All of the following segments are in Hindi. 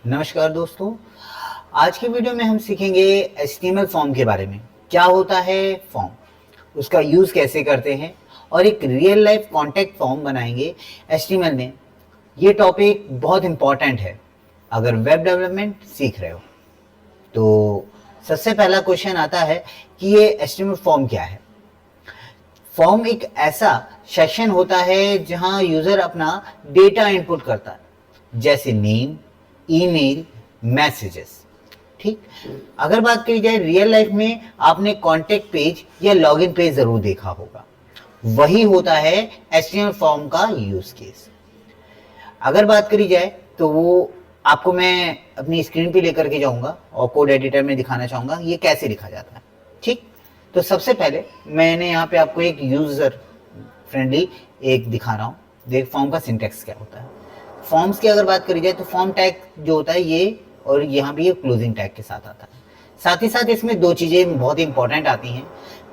नमस्कार दोस्तों। आज की वीडियो में हम सीखेंगे HTML फॉर्म के बारे में। क्या होता है फॉर्म, उसका यूज़ कैसे करते हैं और एक रियल लाइफ कॉन्टैक्ट फॉर्म बनाएंगे HTML में। ये टॉपिक बहुत इम्पॉर्टेंट है अगर वेब डेवलपमेंट सीख रहे हो। तो सबसे पहला क्वेश्चन आता है कि ये HTML फॉर्म क्या है। फॉर्म एक ऐसा सेक्शन होता है जहां यूज़र अपना डेटा इनपुट करता है, जैसे नेम, ईमेल, मैसेजेस। ठीक, अगर बात करी जाए रियल लाइफ में आपने कॉन्टेक्ट पेज या लॉगिन पेज जरूर देखा होगा, वही होता है HTML फॉर्म का यूज केस। अगर बात करी जाए तो वो आपको मैं अपनी स्क्रीन पे लेकर के जाऊंगा और कोड एडिटर में दिखाना चाहूंगा ये कैसे लिखा जाता है। ठीक, तो सबसे पहले मैंने यहाँ पे आपको एक यूजर फ्रेंडली एक दिखा रहा हूँ। देख फॉर्म का सिंटेक्स क्या होता है। फॉर्म्स की अगर बात करी जाए तो फॉर्म टैग जो होता है ये, और यहाँ भी ये क्लोजिंग टैग के साथ आता है। साथ ही साथ इसमें दो चीजें बहुत इंपॉर्टेंट आती हैं,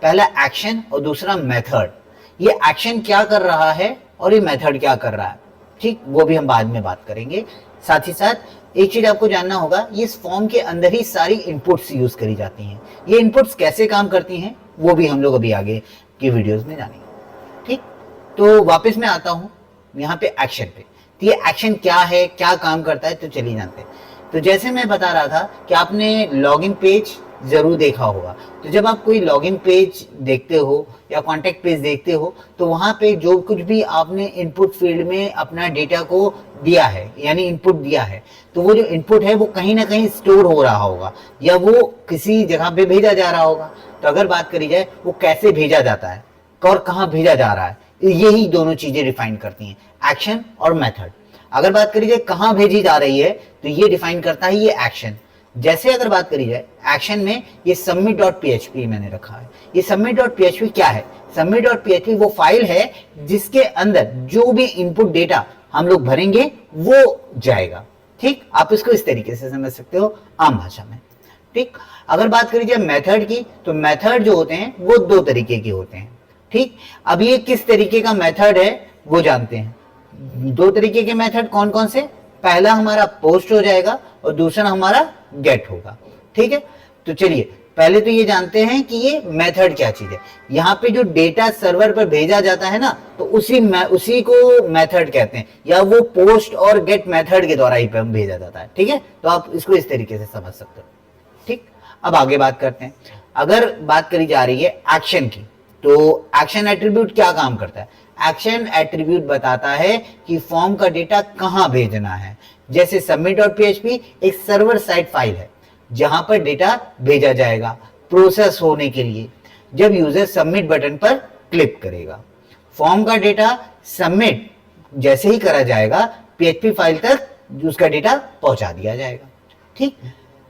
पहला एक्शन और दूसरा मेथड। ये एक्शन क्या कर रहा है और ये मेथड क्या कर रहा है, ठीक, वो भी हम बाद में बात करेंगे। साथ ही साथ एक चीज आपको जानना होगा, ये इस फॉर्म के अंदर ही सारी इनपुट्स यूज करी जाती हैं। ये इनपुट्स कैसे काम करती हैं वो भी हम लोग अभी आगे की वीडियोस में जानेंगे। ठीक, तो वापस मैं आता हूँ यहाँ पे एक्शन पे। तो ये एक्शन क्या है, क्या काम करता है, तो चलिए जानते हैं। तो जैसे मैं बता रहा था कि आपने लॉगिन पेज जरूर देखा होगा। तो जब आप कोई लॉगिन पेज देखते हो या कॉन्टेक्ट पेज देखते हो तो वहां पे जो कुछ भी आपने इनपुट फील्ड में अपना डेटा को दिया है, यानी इनपुट दिया है, तो वो जो इनपुट है वो कहीं ना कहीं स्टोर हो रहा होगा या वो किसी जगह पे भेजा जा रहा होगा। तो अगर बात करी जाए वो कैसे भेजा जाता है और कहाँ भेजा जा रहा है, यही दोनों चीजें डिफाइन करती हैं, एक्शन और मेथड। अगर बात करी जाए कहाँ भेजी जा रही है तो ये डिफाइन करता है ये एक्शन। जैसे अगर बात करी जाए एक्शन में, ये submit.php मैंने रखा है। ये submit.php क्या है? submit.php वो फाइल है जिसके अंदर जो भी इनपुट डेटा हम लोग भरेंगे वो जाएगा। ठीक, आप इसको इस तरीके से समझ सकते हो आम भाषा में। ठीक, अगर बात करी जाए मेथड की, तो मेथड जो होते हैं वो दो तरीके के होते हैं। ठीक, अब ये किस तरीके का मेथड है वो जानते हैं। दो तरीके के मेथड कौन कौन से? पहला हमारा पोस्ट हो जाएगा और दूसरा हमारा गेट होगा। ठीक है, तो चलिए पहले तो ये जानते हैं कि ये मेथड क्या चीज है। यहाँ पे जो डेटा सर्वर पर भेजा जाता है ना, तो उसी को मेथड कहते हैं, या वो पोस्ट और गेट मेथड के द्वारा ही भेजा जाता है। ठीक है, तो आप इसको इस तरीके से समझ सकते हो। ठीक, अब आगे बात करते हैं। अगर बात करी जा रही है एक्शन की, तो एक्शन एट्रीब्यूट क्या काम करता है? एक्शन एट्रीब्यूट बताता है कि फॉर्म का डेटा कहां भेजना है। जैसे submit.php एक सर्वर साइड फाइल है जहां पर डेटा भेजा जाएगा प्रोसेस होने के लिए जब यूजर सबमिट बटन पर क्लिक करेगा। फॉर्म का डेटा सबमिट जैसे ही करा जाएगा PHP फाइल तक उसका डेटा पहुंचा दिया जाएगा। ठीक,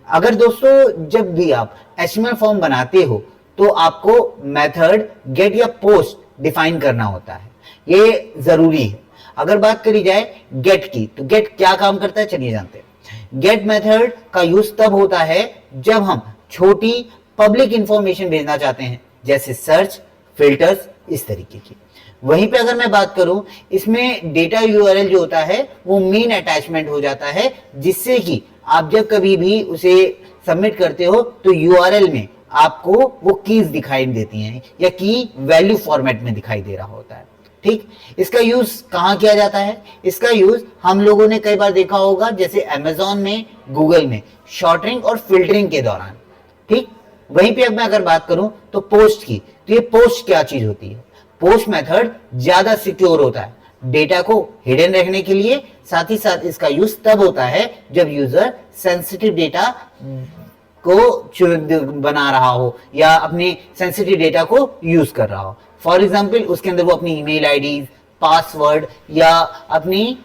अगर दोस्तों जब भी आप HTML फॉर्म बनाते हो तो आपको मेथड गेट या पोस्ट डिफाइन करना होता है, ये जरूरी है। अगर बात करी जाए गेट की, तो गेट क्या काम करता है चलिए जानते हैं। गेट मेथड का यूज तब होता है जब हम छोटी पब्लिक इंफॉर्मेशन भेजना चाहते हैं, जैसे सर्च, फिल्टर्स, इस तरीके की। वहीं पे अगर मैं बात करूं, इसमें डेटा URL जो होता है वो मेन अटैचमेंट हो जाता है, जिससे कि आप जब कभी भी उसे सबमिट करते हो तो URL में आपको वो कीज दिखाई देती हैं या की वैल्यू फॉर्मेट में दिखाई दे रहा होता है। ठीक, इसका यूज कहां किया जाता है? इसका यूज हम लोगों ने कई बार देखा होगा, जैसे Amazon में, गूगल में, शॉर्टरिंग और फिल्टरिंग के दौरान। ठीक, वहीं पे अब मैं अगर बात करूं तो पोस्ट की, तो ये पोस्ट क्या चीज होती है? पोस्ट मेथड ज्यादा सिक्योर होता है डेटा को हिडन रखने के लिए। साथ ही साथ इसका यूज तब होता है जब यूजर सेंसिटिव डेटा को बना रहा हो या अपने सेंसिटिव डेटा को यूज कर रहा हो। फॉर एग्जाम्पल उसके अंदर वो अपनी ईमेल आईडी, पासवर्ड या अपनी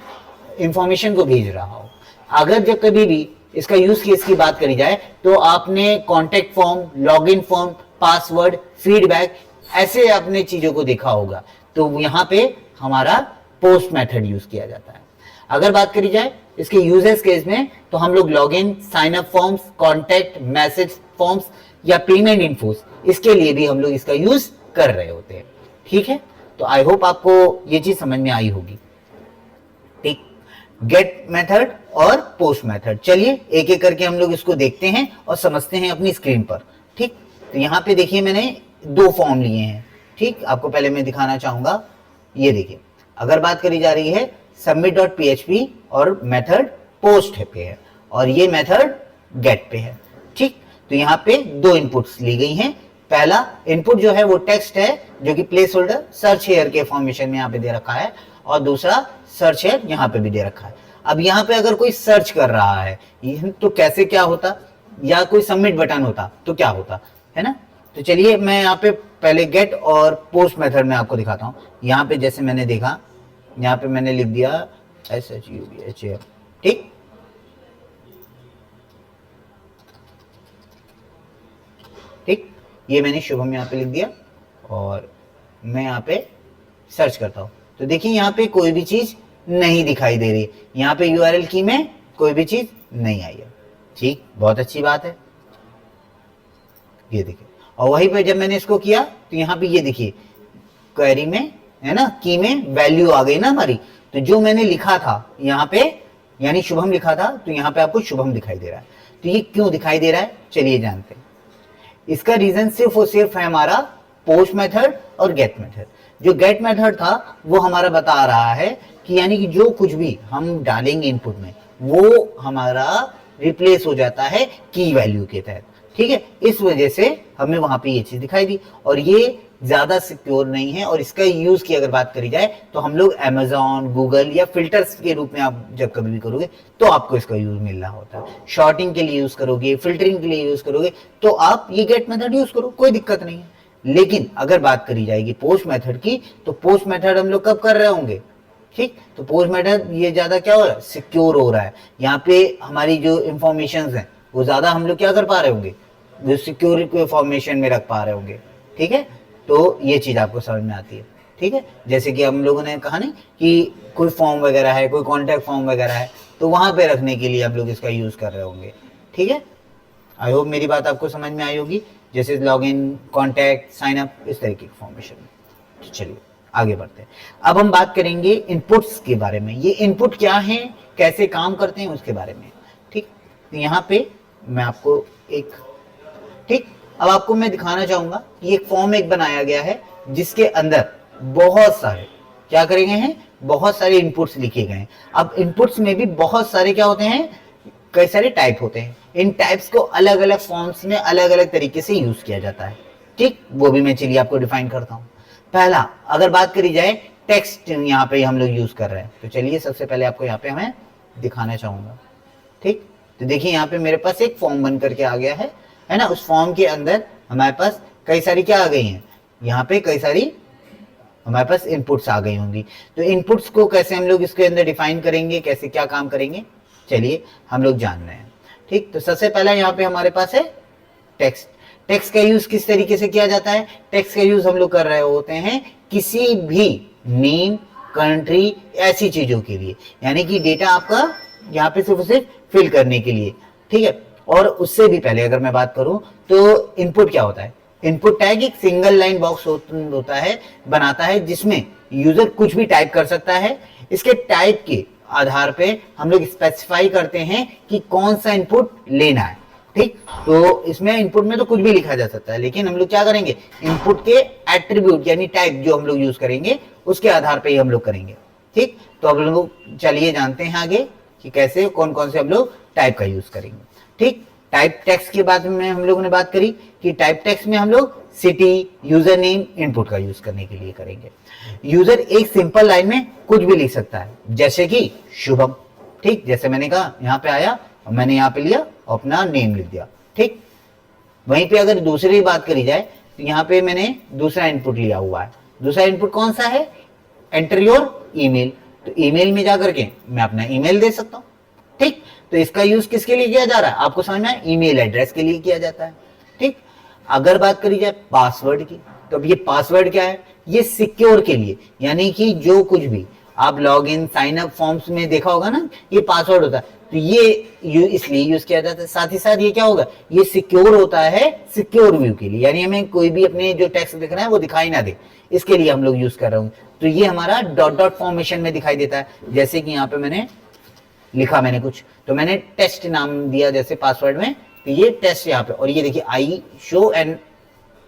इंफॉर्मेशन को भेज रहा हो। अगर जब कभी भी इसका यूज केस की बात करी जाए तो आपने contact form, login form, password, feedback, ऐसे अपने चीजों को देखा होगा, तो यहाँ पे हमारा पोस्ट मेथड यूज किया जाता है। अगर बात करी जाए इसके यूजेस केस में, तो हम लोग login, sign up forms, contact, message forms या पेमेंट इन्फोस, इसके लिए भी हम लोग इसका यूज कर रहे होते हैं। ठीक है, तो आई होप आपको ये चीज समझ में आई होगी। ठीक, गेट मेथड और पोस्ट मेथड। चलिए एक एक करके हम लोग इसको देखते हैं और समझते हैं अपनी स्क्रीन पर। ठीक, तो यहाँ पे देखिए मैंने दो फॉर्म लिए हैं। ठीक, आपको पहले मैं दिखाना चाहूंगा, ये देखिए अगर बात करी जा रही है submit.php और मेथड पोस्ट पे है और ये मेथड गेट पे है। ठीक, तो यहाँ पे दो इनपुट्स ली गई हैं। पहला इनपुट जो है वो टेक्स्ट है जो कि प्लेस होल्डर सर्च हेयर के फॉर्मेशन में यहाँ पे दे रखा है और दूसरा सर्च हेयर यहाँ पे भी दे रखा है। अब यहाँ पे अगर कोई सर्च कर रहा है तो कैसे क्या होता, या कोई सबमिट बटन होता तो क्या होता, है ना। तो चलिए मैं यहाँ पे पहले गेट और पोस्ट मेथड में आपको दिखाता हूँ। यहाँ पे जैसे मैंने देखा, यहाँ पे मैंने लिख दिया SHUBHAM। ठीक, ठीक, ये मैंने शुभम यहाँ पे लिख दिया और मैं यहाँ पे सर्च करता हूँ तो देखिए यहाँ पे कोई भी चीज नहीं दिखाई दे रही, यहाँ पे URL की में कोई भी चीज नहीं आई है। ठीक, बहुत अच्छी बात है, ये देखिए। और वहीं पे जब मैंने इसको किया तो यहाँ पे ये देखिए क्वेरी में, है ना, की में वैल्यू आ गई ना हमारी। तो जो मैंने लिखा था यहाँ पे यानी शुभम लिखा था तो यहाँ पे आपको शुभम दिखाई दे रहा है। तो ये क्यों दिखाई दे रहा है चलिए जानते हैं। इसका रीजन सिर्फ और सिर्फ है हमारा पोस्ट मेथड और गेट मेथड। जो गेट मेथड था वो हमारा बता रहा है कि यानी कि जो कुछ भी हम डालेंगे इनपुट में वो हमारा रिप्लेस हो जाता है की वैल्यू के तहत। ठीक है, इस वजह से हमें वहां पे ये चीज दिखाई दी और ये ज्यादा सिक्योर नहीं है। और इसका यूज की अगर बात करी जाए तो हम लोग Amazon, गूगल या फिल्टर्स के रूप में आप जब कभी भी करोगे तो आपको इसका यूज मिल रहा होता है। शॉर्टिंग के लिए यूज करोगे, फिल्टरिंग के लिए यूज करोगे तो आप ये गेट मेथड यूज करो, कोई दिक्कत नहीं है। लेकिन अगर बात करी जाएगी पोस्ट मेथड की तो पोस्ट मेथड हम लोग कब कर रहे होंगे, ठीक, तो पोस्ट मेथड ये ज्यादा क्या हो रहा है, सिक्योर हो रहा है। यहाँ पे हमारी जो इंफॉर्मेशन है वो ज्यादा हम लोग क्या कर पा रहे होंगे, जो सिक्योर फॉर्मेशन में रख पा रहे होंगे। ठीक है, तो ये चीज आपको समझ में आती है। ठीक है, जैसे कि हम लोगों ने कहा नहीं कि कोई फॉर्म वगैरह है, कोई कॉन्टैक्ट फॉर्म वगैरह है तो वहां पे रखने के लिए हम लोग इसका यूज कर रहे होंगे। ठीक है, आई होप मेरी बात आपको समझ में आई होगी, जैसे लॉगिन, कॉन्टैक्ट, साइन अप, इस तरीके की फॉर्मेशन में। तो चलिए आगे बढ़ते हैं। अब हम बात करेंगे इनपुट्स के बारे में। ये इनपुट क्या है, कैसे काम करते हैं उसके बारे में। ठीक, तो यहाँ पे मैं आपको एक, ठीक, अब आपको मैं दिखाना चाहूंगा कि एक फॉर्म एक बनाया गया है जिसके अंदर बहुत सारे क्या करे गए हैं, बहुत सारे इनपुट्स लिखे गए हैं। अब इनपुट्स में भी बहुत सारे क्या होते हैं, कई सारे टाइप होते हैं। इन टाइप्स को अलग अलग फॉर्म्स में अलग अलग तरीके से यूज किया जाता है। ठीक, वो भी मैं चलिए आपको डिफाइन करता हूं। पहला अगर बात करी जाए टेक्स्ट, यहाँ पे हम लोग यूज कर रहे हैं तो चलिए सबसे पहले आपको यहाँ पे मैं दिखाना चाहूंगा। ठीक, तो देखिए यहाँ पे मेरे पास एक फॉर्म बन करके आ गया है ना। उस फॉर्म के अंदर हमारे पास कई सारी क्या आ गई हैं, यहाँ पे कई सारी हमारे पास इनपुट्स आ गई होंगी। तो इनपुट्स को कैसे हम लोग इसके अंदर डिफाइन करेंगे, कैसे क्या काम करेंगे, चलिए हम लोग जान रहे हैं। ठीक, तो सबसे पहला यहाँ पे हमारे पास है टेक्स्ट। टेक्स्ट का यूज किस तरीके से किया जाता है, टेक्स्ट का यूज हम लोग कर रहे होते हैं किसी भी नेम, कंट्री, ऐसी चीजों के लिए, यानी कि डेटा आपका यहाँ पे सिर्फ फिल करने के लिए। ठीक है, और उससे भी पहले अगर मैं बात करूं तो इनपुट क्या होता है, इनपुट टैग एक सिंगल लाइन बॉक्स होता है, बनाता है जिसमें यूजर कुछ भी टाइप कर सकता है। इसके टाइप के आधार पे हम लोग स्पेसिफाई करते हैं कि कौन सा इनपुट लेना है। ठीक, तो इसमें इनपुट में तो कुछ भी लिखा जा सकता है, लेकिन हम लोग क्या करेंगे, इनपुट के एट्रीब्यूट यानी टाइप जो हम लोग यूज करेंगे उसके आधार पे ही हम लोग करेंगे। ठीक, तो अब लोग चलिए जानते हैं आगे कि कैसे कौन कौन से हम लोग टाइप का यूज करेंगे। ठीक, टाइप टेक्स्ट के बाद में हम लोगों ने बात करी कि टाइप टेक्स्ट में हम लोग सिटी, यूजर नेम, इनपुट का यूज करने के लिए करेंगे। यूजर एक सिंपल लाइन में कुछ भी लिख सकता है, जैसे कि शुभम। ठीक, जैसे मैंने कहा यहाँ पे आया और मैंने यहाँ पे लिया अपना नेम लिख दिया। ठीक, वहीं पे अगर दूसरी बात करी जाए तो यहाँ पे मैंने दूसरा इनपुट लिया हुआ है। दूसरा इनपुट कौन सा है, एंटर योर ईमेल। तो ईमेल में जाकर के मैं अपना ईमेल दे सकता हूँ। ठीक, तो इसका यूज किसके लिए किया जा रहा है, आपको समझ में आया, ईमेल एड्रेस के लिए किया जाता है। ठीक, अगर बात करी जाए पासवर्ड की तो अब ये पासवर्ड क्या है, ये सिक्योर के लिए, यानी कि जो कुछ भी आप log in, sign up forms में देखा होगा ना, ये पासवर्ड होता है, तो ये इसलिए यूज किया जाता है। साथ ही साथ ये क्या होगा, ये सिक्योर होता है सिक्योर व्यू के लिए, यानी हमें कोई भी अपने जो टेक्स्ट दिख रहा है वो दिखाई ना दे, इसके लिए हम लोग यूज कर रहे होंगे। तो ये हमारा डॉट डॉट फॉर्मेशन में दिखाई देता है। जैसे कि यहाँ पे मैंने लिखा मैंने कुछ, तो मैंने टेस्ट नाम दिया जैसे पासवर्ड में, तो ये टेस्ट यहाँ पे, और ये देखिए आई शो एंड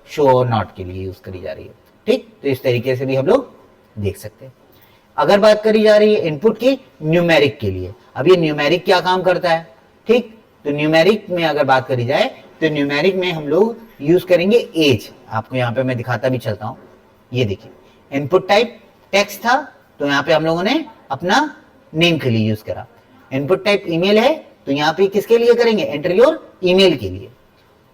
शो और नॉट के लिए यूज करी जा रही है। ठीक, तो इस तरीके से भी हम लोग देख सकते हैं। अगर बात करी जा रही है इनपुट की न्यूमेरिक के लिए, अब ये न्यूमेरिक क्या काम करता है, ठीक, तो न्यूमेरिक में अगर बात करी जाए तो न्यूमेरिक में हम लोग यूज करेंगे एज। आपको यहाँ पे मैं दिखाता भी चलता हूँ, ये देखिए इनपुट टाइप टेक्स्ट था, तो यहाँ पे हम लोगों ने अपना नेम के लिए यूज करा। इनपुट टाइप ईमेल है, तो यहाँ पे किसके लिए करेंगे, एंटर योर ईमेल के लिए।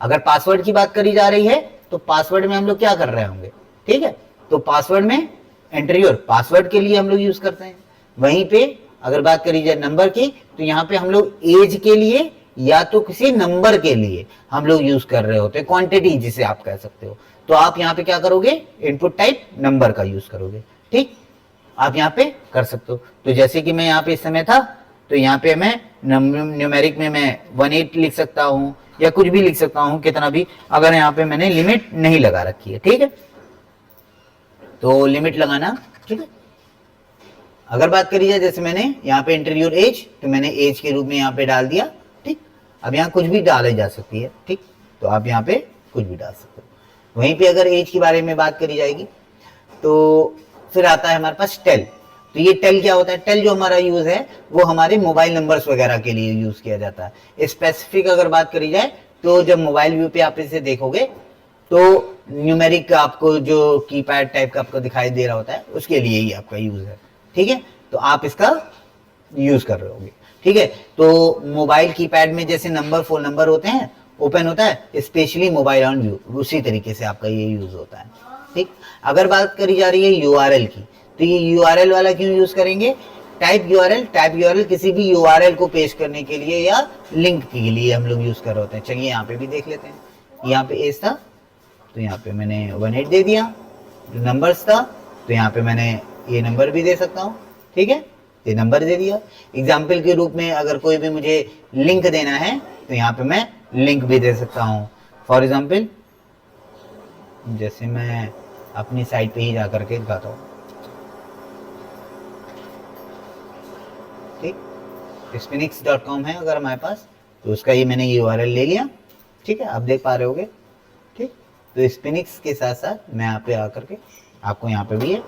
अगर पासवर्ड की बात करी जा रही है तो पासवर्ड में हम लोग क्या कर रहे होंगे, ठीक है, तो पासवर्ड में एंटर योर पासवर्ड के लिए हम लोग यूज करते हैं। वहीं पे अगर बात करी जाए नंबर की, तो यहाँ पे हम लोग एज के लिए या तो किसी नंबर के लिए हम लोग यूज कर रहे होते हैं, क्वांटिटी जिसे आप कह सकते हो, तो आप यहाँ पे क्या करोगे, इनपुट टाइप नंबर का यूज करोगे। ठीक, आप यहाँ पे कर सकते हो। तो जैसे कि मैं यहाँ पे इस समय था, तो यहाँ पे मैं न्यूमेरिक में मैं 18 लिख सकता हूँ या कुछ भी लिख सकता हूँ, कितना भी, अगर यहाँ पे मैंने लिमिट नहीं लगा रखी है। ठीक है, तो लिमिट लगाना, ठीक है। अगर बात करी जाए जैसे मैंने यहाँ पे एंटर योर एज, तो मैंने एज के रूप में यहाँ पे डाल दिया। ठीक, अब यहाँ कुछ भी डाली जा सकती है। ठीक, तो आप यहाँ पे कुछ भी डाल सकते हो। वहीं पे अगर एज के बारे में बात करी जाएगी तो फिर आता है हमारे पास टेल। तो ये टेल क्या होता है, टेल जो हमारा यूज है वो हमारे मोबाइल नंबर्स वगैरह के लिए यूज किया जाता है। स्पेसिफिक अगर बात करी जाए तो जब मोबाइल व्यू पे आप इसे देखोगे तो न्यूमेरिक आपको जो कीपैड टाइप का आपको दिखाई दे रहा होता है, उसके लिए ही आपका यूज है। ठीक है, तो आप इसका यूज कर रहे होंगे। ठीक है, तो मोबाइल कीपैड में जैसे नंबर फोन नंबर होते हैं, ओपन होता है, स्पेशली मोबाइल ऑन व्यू, उसी तरीके से आपका ये यूज होता है। ठीक, अगर बात करी जा रही है यूआरएल की, तो ये यूआरएल वाला क्यों यूज करेंगे, टाइप यूआरएल किसी भी यूआरएल को पेश करने के लिए या लिंक के लिए हम लोग यूज कर रहे होते हैं। चलिए यहाँ पे भी देख लेते हैं। यहाँ पे एज था, तो यहाँ पे मैंने 18 दे दिया। नंबर्स था, तो यहाँ पे मैंने ये नंबर भी दे सकता हूँ। ठीक है, ये नंबर दे दिया। एग्जाम्पल के रूप में अगर कोई भी मुझे लिंक देना है तो यहाँ पे मैं लिंक भी दे सकता हूँ। फॉर एग्जाम्पल जैसे मैं अपनी साइट पे ही जा करके दिखाता हूँ। ठीक, spinix.com है अगर हमारे पास, तो उसका ये मैंने यूआरएल ले लिया। ठीक है, आप देख पा रहे होगे। ठीक, तो स्पिनिक्स के साथ साथ मैं यहाँ पे आकर के आपको यहाँ पे भी ये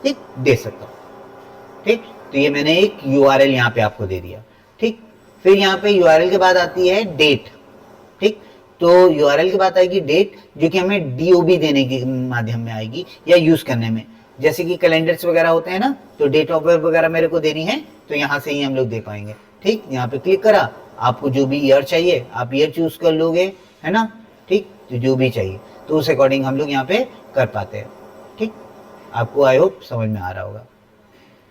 ठीक दे सकता हूँ। ठीक, तो ये मैंने एक यूआरएल यहाँ पे आपको दे दिया। ठीक, फिर यहाँ पे यूआरएल के बाद आती है डेट। ठीक, तो यूआरएल के बाद आएगी डेट, जो कि हमें डीओबी देने के माध्यम में आएगी या यूज करने में। जैसे कि कैलेंडर्स वगैरह होते हैं ना, तो डेट ऑफ बर्थ वगैरह मेरे को देनी है, तो यहाँ से ही हम लोग दे पाएंगे। ठीक, यहाँ पे क्लिक करा, आपको जो भी ईयर चाहिए आप ईयर चूज कर लोगे, है ना। ठीक, तो जो भी चाहिए तो उस अकॉर्डिंग हम लोग यहाँ पे कर पाते हैं। ठीक, आपको आई होप समझ में आ रहा होगा।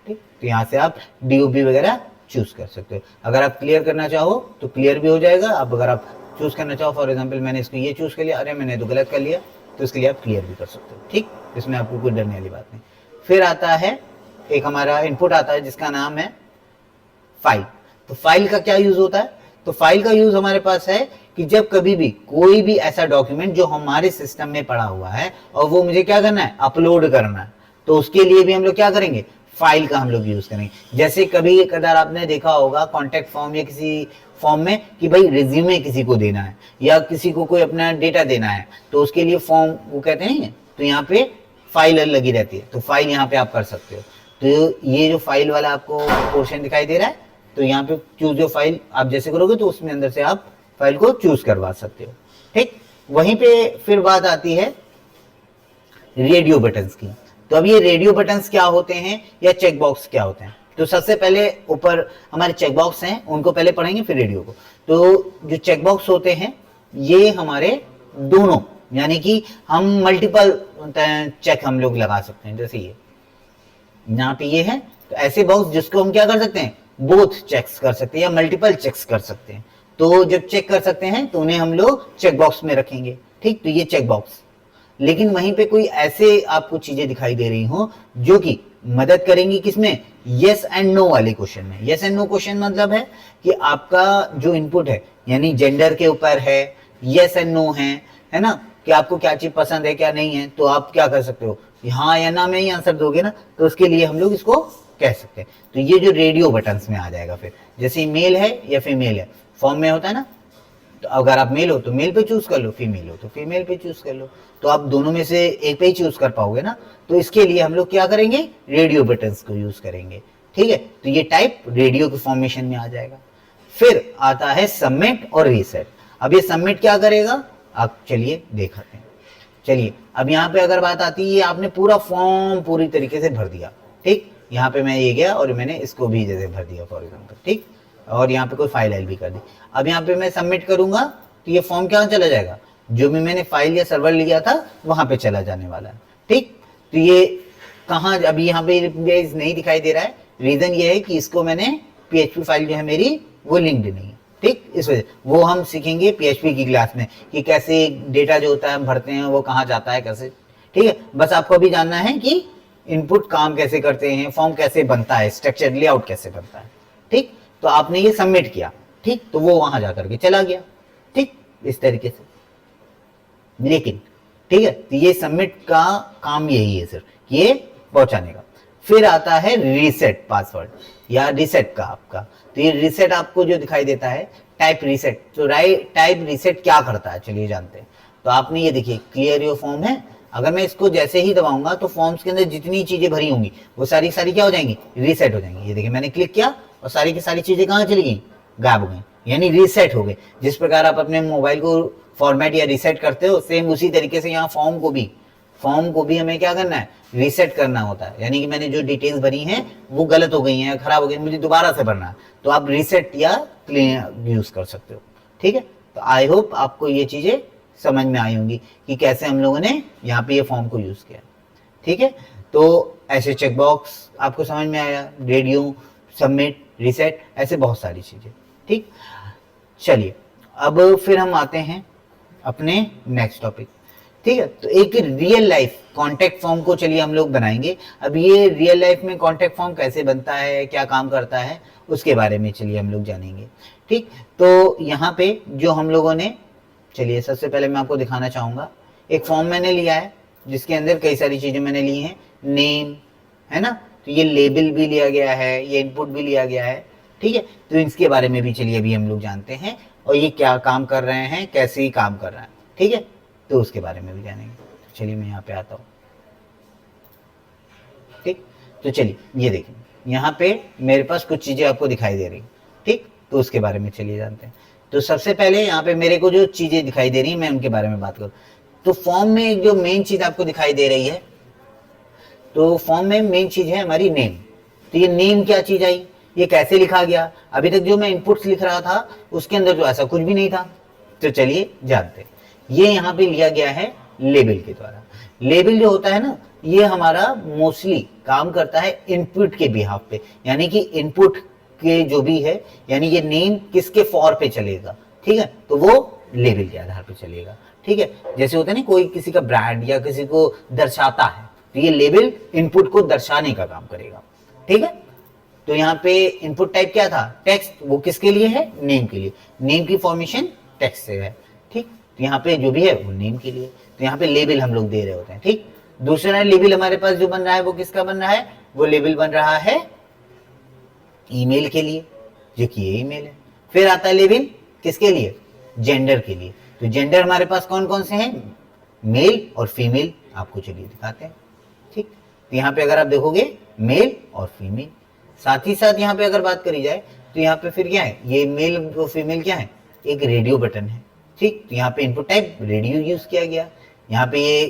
ठीक, तो यहाँ से आप डीओबी वगैरह चूज कर सकते हो। अगर आप क्लियर करना चाहो तो क्लियर भी हो जाएगा। अब अगर आप चूज करना चाहो, फॉर एग्जांपल मैंने इसको ये चूज कर लिया, अरे मैंने तो गलत कर लिया, तो इसके लिए आप क्लियर भी कर सकते हो। ठीक, इसमें आपको कोई डरने वाली बात नहीं। फिर आता है एक हमारा इनपुट आता है जिसका नाम है फाइल। तो फाइल का क्या यूज होता है, तो फाइल का यूज हमारे पास है कि जब कभी भी कोई भी ऐसा डॉक्यूमेंट जो हमारे सिस्टम में पड़ा हुआ है और वो मुझे क्या करना है, अपलोड करना है, तो उसके लिए भी हम लोग क्या करेंगे, फाइल का हम लोग यूज करेंगे। जैसे कभी कदार आपने देखा होगा कॉन्टेक्ट फॉर्म या किसी फॉर्म में कि भाई रिज्यूमे किसी को देना है या किसी को कोई अपना डेटा देना है, तो उसके लिए फॉर्म वो कहते हैं, तो यहाँ पे फाइल लगी रहती है, तो फाइल यहाँ पे आप कर सकते हो। तो ये जो फाइल वाला आपको पोर्शन दिखाई दे रहा है, तो यहाँ पे चूज जो फाइल आप जैसे करोगे तो उसमें अंदर से आप फाइल को चूज करवा सकते हो। ठीक, वहीं पे फिर बात आती है रेडियो बटन्स की। तो अब ये रेडियो बटन्स क्या होते हैं या चेक बॉक्स क्या होते हैं, तो सबसे पहले ऊपर हमारे चेक बॉक्स हैं, उनको पहले पढ़ेंगे फिर रेडियो को। तो जो चेक बॉक्स होते हैं ये हमारे दोनों, यानी कि हम मल्टीपल चेक हम लोग लगा सकते हैं। जैसे ये यहाँ पे ये है, तो ऐसे बॉक्स जिसको हम क्या कर सकते हैं, बोथ चेक्स कर सकते हैं या मल्टीपल चेक्स कर सकते हैं। तो जब चेक कर सकते हैं तो उन्हें हम लोग चेक बॉक्स में रखेंगे। ठीक, तो ये चेक बॉक्स। लेकिन वहीं पे कोई ऐसे आपको चीजें दिखाई दे रही हो जो कि मदद करेंगी किसमें, यस एंड नो वाले क्वेश्चन में। यस एंड नो क्वेश्चन मतलब है कि आपका जो इनपुट है यानी जेंडर के ऊपर है, यस एंड नो है ना, कि आपको क्या चीज पसंद है क्या नहीं है, तो आप क्या कर सकते हो, हाँ या ना में ही आंसर दोगे ना, तो उसके लिए हम लोग इसको कह सकते हैं। तो ये जो रेडियो बटन्स में आ जाएगा, फिर जैसे मेल है या फीमेल है, फॉर्म में होता है ना, तो अगर आप मेल हो तो मेल पे चूज कर लो, फीमेल हो तो फीमेल पे चूज कर लो, तो आप दोनों में से एक पे ही चूज कर पाओगे ना। तो इसके लिए हम लोग क्या करेंगे, रेडियो बटन्स को यूज करेंगे, ठीक है। तो ये टाइप रेडियो के फॉर्मेशन में आ जाएगा। फिर आता है सबमिट और रीसेट। अब ये सबमिट क्या करेगा, आप चलिए दिखाते हैं। चलिए अब यहाँ पे अगर बात आती है, आपने पूरा फॉर्म पूरी तरीके से भर दिया, ठीक। यहाँ पे मैं ये गया और मैंने इसको भी जैसे भर दिया फॉर एग्जाम्पल, ठीक, और यहाँ पे कोई फाइल भी कर दी। अब यहाँ पे मैं सबमिट करूंगा तो ये फॉर्म कहाँ चला जाएगा, जो भी मैंने फाइल या सर्वर लिया था वहां पे चला जाने वाला है, ठीक। तो ये कहाँ, अभी यहाँ पे नहीं दिखाई दे रहा है, रीजन ये है कि इसको मैंने PHP फाइल जो है मेरी वो लिंक्ड नहीं है, ठीक। इस वजह वो हम सीखेंगे PHP की क्लास में कि कैसे डेटा जो होता है हम भरते हैं वो कहाँ जाता है, कैसे, ठीक है। बस आपको अभी जानना है कि इनपुट काम कैसे करते हैं, फॉर्म कैसे बनता है, स्ट्रक्चर लेआउट कैसे बनता है, ठीक। तो आपने ये सबमिट किया, ठीक, तो वो वहां जाकर के चला गया, ठीक, इस तरीके से। लेकिन ठीक है, तो ये सबमिट का काम यही है सिर्फ, ये पहुंचाने का। फिर आता है रीसेट पासवर्ड या रीसेट का आपका। तो ये रीसेट आपको जो दिखाई देता है टाइप रीसेट, तो टाइप रीसेट क्या करता है चलिए जानते हैं। तो आपने ये देखिए क्लियर योर फॉर्म है, अगर मैं इसको जैसे ही दबाऊंगा तो फॉर्म्स के अंदर जितनी चीजें भरी होंगी वो सारी क्या हो जाएंगी, रीसेट हो जाएंगी। ये देखिए मैंने क्लिक किया और सारी की सारी चीजें कहाँ चली गई, गायब हो गई, यानी रीसेट हो गए। जिस प्रकार आप अपने मोबाइल को फॉर्मेट या रीसेट करते हो, सेम उसी तरीके से यहाँ फॉर्म को भी हमें क्या करना है, रीसेट करना होता है। यानी कि मैंने जो डिटेल्स भरी हैं वो गलत हो गई हैं, खराब हो गई, मुझे दोबारा से भरना है, तो आप रीसेट या क्लीन यूज कर सकते हो, ठीक है। तो आई होप आपको ये चीजें समझ में आई होंगी कि कैसे हम लोगों ने यहाँ पे ये फॉर्म को यूज किया, ठीक है। तो ऐसे चेकबॉक्स आपको समझ में आया, रेडियो, सबमिट, रीसेट, ऐसे बहुत सारी चीजें, ठीक। चलिए अब फिर हम आते हैं अपने नेक्स्ट टॉपिक, ठीक है। तो एक रियल लाइफ कॉन्टेक्ट फॉर्म को चलिए हम लोग बनाएंगे। अब ये रियल लाइफ में कॉन्टेक्ट फॉर्म कैसे बनता है, क्या काम करता है, उसके बारे में चलिए हम लोग जानेंगे, ठीक। तो यहाँ पे जो हम लोगों ने, चलिए सबसे पहले मैं आपको दिखाना चाहूंगा, एक फॉर्म मैंने लिया है जिसके अंदर कई सारी चीजें मैंने ली हैं, नेम है ना, तो ये लेबल भी लिया गया है, ये इनपुट भी लिया गया है, ठीक है। तो इसके बारे में भी चलिए अभी हम लोग जानते हैं, और ये क्या काम कर रहे हैं, कैसे ही काम कर रहा है, ठीक है, तो उसके बारे में भी जानेंगे। चलिए मैं यहाँ पे आता हूँ, ठीक। तो चलिए ये देखिए यहाँ पे मेरे पास कुछ चीजें आपको दिखाई दे रही, ठीक, तो उसके बारे में चलिए जानते हैं। तो सबसे पहले यहाँ पे मेरे को जो चीजें दिखाई दे रही है मैं उनके बारे में बात करूँ। तो फॉर्म में एक जो मेन चीज आपको दिखाई दे रही है, तो फॉर्म में मेन चीज है हमारी नेम। तो ये नेम क्या चीज आई, ये कैसे लिखा गया, अभी तक जो मैं इनपुट्स लिख रहा था उसके अंदर तो ऐसा कुछ भी नहीं था। तो चलिए जानते हैं। ये यहाँ पे लिया गया है लेबल के द्वारा। लेबल जो होता है ना, ये हमारा मोस्टली काम करता है इनपुट के बिहाफ पे, यानी कि इनपुट के जो भी है, यानी ये नेम किसके फॉर पे चलेगा, ठीक है, तो वो लेबल के आधार पे चलेगा, ठीक है। जैसे होता है ना कोई किसी का ब्रांड या किसी को दर्शाता है, तो ये लेबल इनपुट को दर्शाने का काम करेगा, ठीक है। तो यहाँ पे इनपुट टाइप क्या था, टेक्स्ट, वो किसके लिए है, नेम के लिए, नेम की फॉर्मेशन टेक्स्ट से है, ठीक। तो यहाँ पे जो भी है वो नेम के लिए, तो यहाँ पे लेबल हम लोग दे रहे होते हैं, ठीक। दूसरा लेबल हमारे पास जो बन रहा है वो किसका बन रहा है, वो लेबल बन रहा है ईमेल के लिए, जो कि ये ईमेल है। फिर आता है लेबल किसके लिए, जेंडर के लिए। तो जेंडर हमारे पास कौन कौन से हैं, मेल और फीमेल, आपको चलिए दिखाते हैं, ठीक। तो यहाँ पे अगर आप देखोगे मेल और फीमेल, साथ ही साथ यहाँ पे अगर बात करी जाए तो यहाँ पे फिर क्या है, ये मेल और फीमेल क्या है, एक रेडियो बटन है, ठीक। तो यहाँ पे इनपुट टाइप रेडियो यूज किया गया। यहाँ पे ये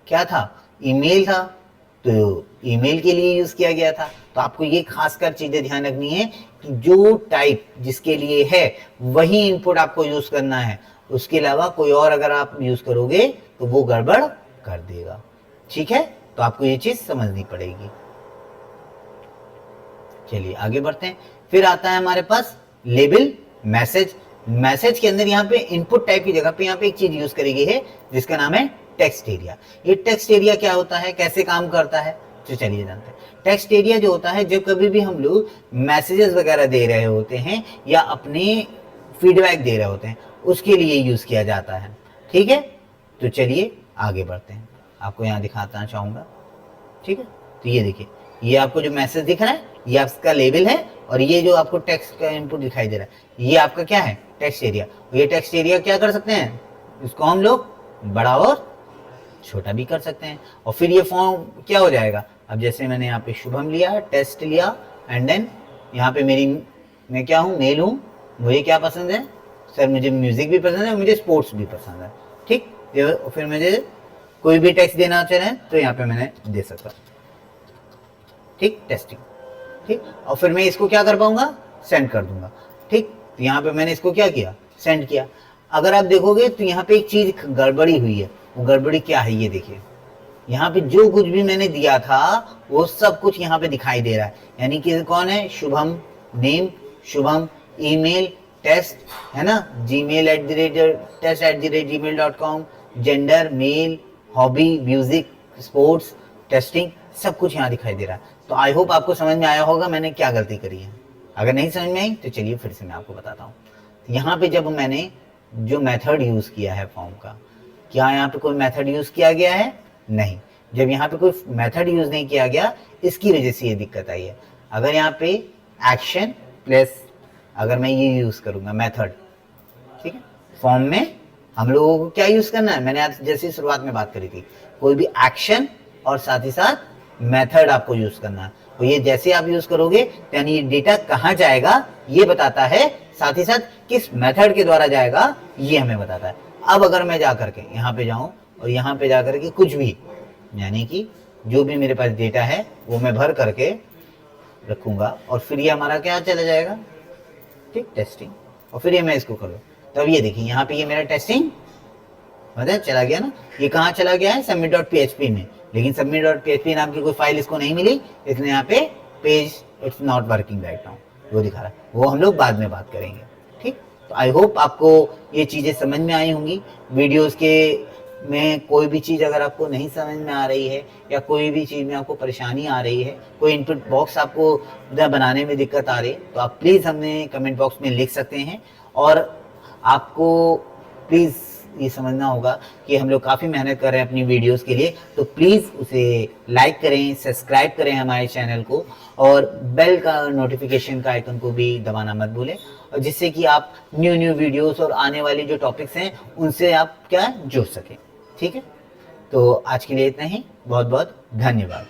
क्या था, ईमेल था, तो ईमेल के लिए यूज किया गया था। तो आपको ये खासकर चीजें ध्यान रखनी है कि जो टाइप जिसके लिए है वही इनपुट आपको यूज करना है, उसके अलावा कोई और अगर आप यूज करोगे तो वो गड़बड़ कर देगा, ठीक है। तो आपको ये चीज समझनी पड़ेगी। चलिए आगे बढ़ते हैं। फिर आता है हमारे पास लेबल मैसेज। मैसेज के अंदर यहाँ पे इनपुट टाइप की जगह पे यहाँ पे एक चीज यूज करी गई है जिसका नाम है टेक्स्ट एरिया। ये टेक्स्ट एरिया क्या होता है, कैसे काम करता है, तो चलिए जानते हैं। टेक्स्ट एरिया जो होता है, जब कभी भी हम लोग मैसेजेस वगैरह दे रहे होते हैं या अपने फीडबैक दे रहे होते हैं, उसके लिए यूज किया जाता है, ठीक है। तो चलिए आगे बढ़ते हैं, आपको यहाँ दिखाना चाहूंगा, ठीक है। तो ये देखिए ये आपको जो मैसेज दिख रहा है ये आपका लेबल है, और ये जो आपको टेक्स्ट का इनपुट दिखाई दे रहा है ये आपका क्या है, टेक्स्ट एरिया। ये टेक्स्ट एरिया क्या कर सकते हैं, इसको हम लोग बड़ा और छोटा भी कर सकते हैं, और फिर ये फॉर्म क्या हो जाएगा। अब जैसे मैंने यहाँ पे शुभम लिया, टेस्ट लिया, एंड देन यहाँ पे मैं क्या हूँ, मेल हूँ, मुझे क्या पसंद है सर, मुझे म्यूजिक भी पसंद है, मुझे स्पोर्ट्स भी पसंद है, ठीक। फिर मुझे कोई भी टेक्स्ट देना चाहे तो यहाँ पे मैंने दे सकता, ठीक, टेस्टिंग, ठीक। और फिर मैं इसको क्या कर पाऊंगा, सेंड कर दूंगा, ठीक। तो यहाँ पे मैंने इसको क्या किया, सेंड किया। अगर आप देखोगे तो यहाँ पे एक चीज गड़बड़ी हुई है, वो गड़बड़ी क्या है ये देखिए, यहाँ पे जो कुछ भी मैंने दिया था वो सब कुछ यहाँ पे दिखाई दे रहा है। यानी कि कौन है, Shubham, name Shubham, email test है ना, gmail@test@gmail.com, gender male, hobby music, sports, testing, सब कुछ यहाँ दिखाई दे रहा है। तो आई होप आपको समझ में आया होगा मैंने क्या गलती करी है। अगर नहीं समझ में आई तो चलिए फिर से मैं आपको बताता हूँ। यहाँ पे जब मैंने जो मेथड यूज किया है फॉर्म का, क्या यहाँ पे कोई मेथड यूज किया गया है, नहीं। जब यहाँ पे कोई मेथड यूज नहीं किया गया इसकी वजह से ये दिक्कत आई है। अगर यहाँ पे एक्शन प्लस अगर मैं ये यूज करूंगा मेथड, ठीक है, फॉर्म में हम लोगों को क्या यूज करना है, मैंने आज जैसे शुरुआत में बात करी थी, कोई भी एक्शन और साथ ही साथ मेथड आपको यूज करना है। तो ये जैसे आप यूज करोगे यानी ये डेटा कहाँ जाएगा ये बताता है, साथ ही साथ किस मेथड के द्वारा जाएगा ये हमें बताता है। अब अगर मैं जा करके यहाँ पे जाऊं और यहाँ पे जा करके कुछ भी, यानी कि जो भी मेरे पास डेटा है वो मैं भर करके रखूंगा, और फिर ये हमारा क्या चला जाएगा, ठीक, टेस्टिंग, और फिर ये मैं इसको करूँ तब ये देखिए यहाँ पे ये मेरा टेस्टिंग मतलब चला गया ना। ये कहाँ चला गया है, submit.php में, लेकिन submit.php नाम की कोई फाइल इसको नहीं मिली, इसलिए यहाँ पे page it's not working right now वो दिखा रहा है, वो हम लोग बाद में बात करेंगे, ठीक। तो आई होप आपको ये चीज़ें समझ में आई होंगी। वीडियोस के में कोई भी चीज़ अगर आपको नहीं समझ में आ रही है या कोई भी चीज़ में आपको परेशानी आ रही है, कोई इनपुट बॉक्स आपको बनाने में दिक्कत आ रही है, तो आप प्लीज़ हमें कमेंट बॉक्स में लिख सकते हैं। और आपको प्लीज़ ये समझना होगा कि हम लोग काफ़ी मेहनत कर रहे हैं अपनी वीडियोस के लिए, तो प्लीज़ उसे लाइक करें, सब्सक्राइब करें हमारे चैनल को, और बेल का नोटिफिकेशन का आइकन को भी दबाना मत भूलें, और जिससे कि आप न्यू वीडियोस और आने वाले जो टॉपिक्स हैं उनसे आप क्या जुड़ सकें, ठीक है। तो आज के लिए इतना ही, बहुत बहुत धन्यवाद।